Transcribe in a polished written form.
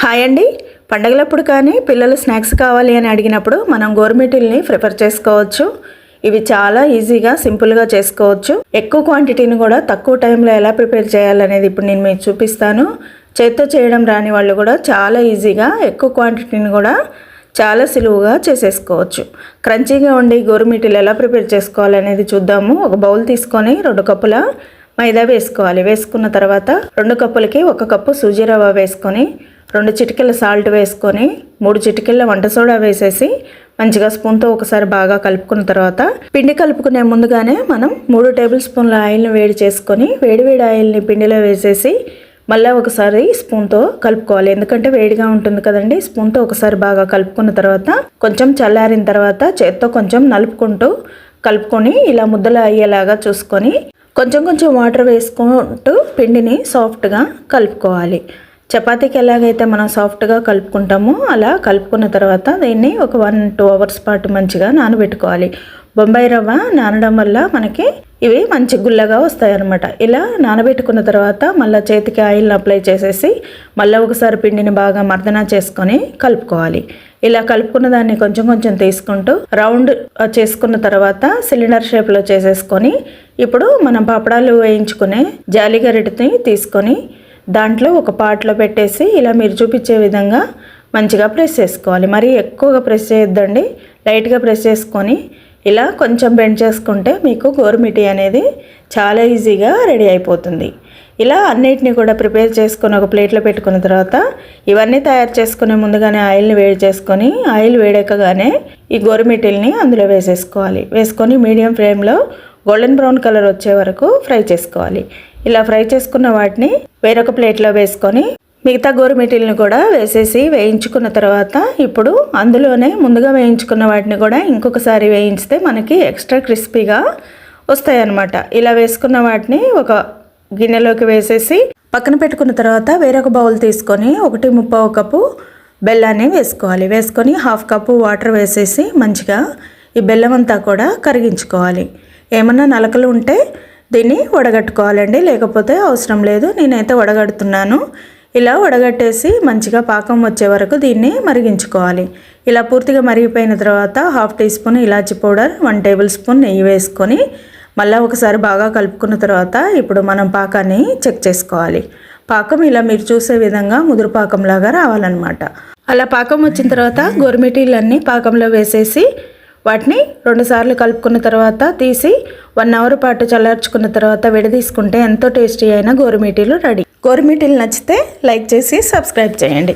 Hi అండి. పండగలప్పుడు కానీ పిల్లలు స్నాక్స్ కావాలి అని అడిగినప్పుడు మనం గోరుమిటీల్ని ప్రిపేర్ చేసుకోవచ్చు. ఇవి చాలా ఈజీగా సింపుల్గా చేసుకోవచ్చు. ఎక్కువ క్వాంటిటీని కూడా తక్కువ టైంలో ఎలా ప్రిపేర్ చేయాలనేది ఇప్పుడు నేను మీకు చూపిస్తాను. చేత్తో చేయడం రాని వాళ్ళు కూడా చాలా ఈజీగా ఎక్కువ క్వాంటిటీని కూడా చాలా సులువుగా చేసేసుకోవచ్చు. క్రంచీగా ఉండి గోరుమిటీలు ఎలా ప్రిపేర్ చేసుకోవాలనేది చూద్దాము. ఒక బౌల్ తీసుకొని 2 కప్పుల మైదా వేసుకోవాలి. వేసుకున్న తర్వాత 2 కప్పులకి 1 కప్పు సూజీ రవ్వ వేసుకొని 2 చిటికెల సాల్ట్ వేసుకొని 3 చిటికెల వంట సోడా వేసేసి మంచిగా స్పూన్తో ఒకసారి బాగా కలుపుకున్న తర్వాత పిండి కలుపుకునే ముందుగానే మనం 3 టేబుల్ స్పూన్ల ఆయిల్ని వేడి చేసుకొని వేడి ఆయిల్ని పిండిలో వేసేసి మళ్ళీ ఒకసారి స్పూన్తో కలుపుకోవాలి. ఎందుకంటే వేడిగా ఉంటుంది కదండి. స్పూన్తో ఒకసారి బాగా కలుపుకున్న తర్వాత కొంచెం చల్లారిన తర్వాత చేత్తో కొంచెం నలుపుకుంటూ కలుపుకొని ఇలా ముద్దలు అయ్యేలాగా చూసుకొని కొంచెం వాటర్ వేసుకుంటూ పిండిని సాఫ్ట్గా కలుపుకోవాలి. చపాతీకి ఎలాగైతే మనం సాఫ్ట్గా కలుపుకుంటామో అలా కలుపుకున్న తర్వాత దీన్ని ఒక 1-2 అవర్స్ పాటు మంచిగా నానబెట్టుకోవాలి. బొంబాయి రవ్వ నానడం వల్ల మనకి ఇవి మంచి గుల్లగా వస్తాయి అన్నమాట. ఇలా నానబెట్టుకున్న తర్వాత మళ్ళీ చేతికి ఆయిల్ని అప్లై చేసేసి మళ్ళీ ఒకసారి పిండిని బాగా మర్దన చేసుకొని కలుపుకోవాలి. ఇలా కలుపుకున్న దాన్ని కొంచెం తీసుకుంటూ రౌండ్ చేసుకున్న తర్వాత సిలిండర్ షేప్లో చేసేసుకొని ఇప్పుడు మనం పాపడాలు వేయించుకునే జాలి గరిటెని తీసుకొని దాంట్లో ఒక పాట్లో పెట్టేసి ఇలా మీరు చూపించే విధంగా మంచిగా ప్రెస్ చేసుకోవాలి. మరీ ఎక్కువగా ప్రెస్ చేయొద్దండి. లైట్గా ప్రెస్ చేసుకొని ఇలా కొంచెం బెండ్ చేసుకుంటే మీకు గోరుమిటీ అనేది చాలా ఈజీగా రెడీ అయిపోతుంది. ఇలా అన్నిటిని కూడా ప్రిపేర్ చేసుకొని ఒక ప్లేట్లో పెట్టుకున్న తర్వాత ఇవన్నీ తయారు చేసుకునే ముందుగానే ఆయిల్ని వేడి చేసుకొని ఆయిల్ వేడెక్కగానే ఈ గోరుమిటీల్ని అందులో వేసేసుకోవాలి. వేసుకొని మీడియం ఫ్లేమ్లో గోల్డెన్ బ్రౌన్ కలర్ వచ్చే వరకు ఫ్రై చేసుకోవాలి. ఇలా ఫ్రై చేసుకున్న వాటిని వేరొక ప్లేట్లో వేసుకొని మిగతా గోరుమిటీలను కూడా వేసేసి వేయించుకున్న తర్వాత ఇప్పుడు అందులోనే ముందుగా వేయించుకున్న వాటిని కూడా ఇంకొకసారి వేయించితే మనకి ఎక్స్ట్రా క్రిస్పీగా వస్తాయి అన్నమాట. ఇలా వేసుకున్న వాటిని ఒక గిన్నెలోకి వేసేసి పక్కన పెట్టుకున్న తర్వాత వేరొక బౌల్ తీసుకొని 1/3 కప్పు బెల్లాన్ని వేసుకోవాలి. వేసుకొని 1/2 కప్పు వాటర్ వేసేసి మంచిగా ఈ బెల్లం అంతా కూడా కరిగించుకోవాలి. ఏమన్నా నలకలు ఉంటే దీన్ని వడగట్టుకోవాలండి, లేకపోతే అవసరం లేదు. నేనైతే వడగడుతున్నాను. ఇలా వడగట్టేసి మంచిగా పాకం వచ్చే వరకు దీన్ని మరిగించుకోవాలి. ఇలా పూర్తిగా మరిగిపోయిన తర్వాత 1/2 టీ స్పూన్ ఇలాచి పౌడర్ 1 టేబుల్ స్పూన్ నెయ్యి వేసుకొని మళ్ళీ ఒకసారి బాగా కలుపుకున్న తర్వాత ఇప్పుడు మనం పాకాన్ని చెక్ చేసుకోవాలి. పాకం ఇలా మీరు చూసే విధంగా ముదురు పాకంలాగా రావాలన్నమాట. అలా పాకం వచ్చిన తర్వాత గోరుమిటీలన్నీ పాకంలో వేసేసి వాటిని 2 సార్లు కలుపుకున్న తర్వాత తీసి 1 అవర్ పాటు చల్లార్చుకున్న తర్వాత విడదీసుకుంటే ఎంతో టేస్టీ అయిన గోరుమిటీలు రెడీ. గోరుమిటీలు నచ్చితే లైక్ చేసి సబ్స్క్రైబ్ చేయండి.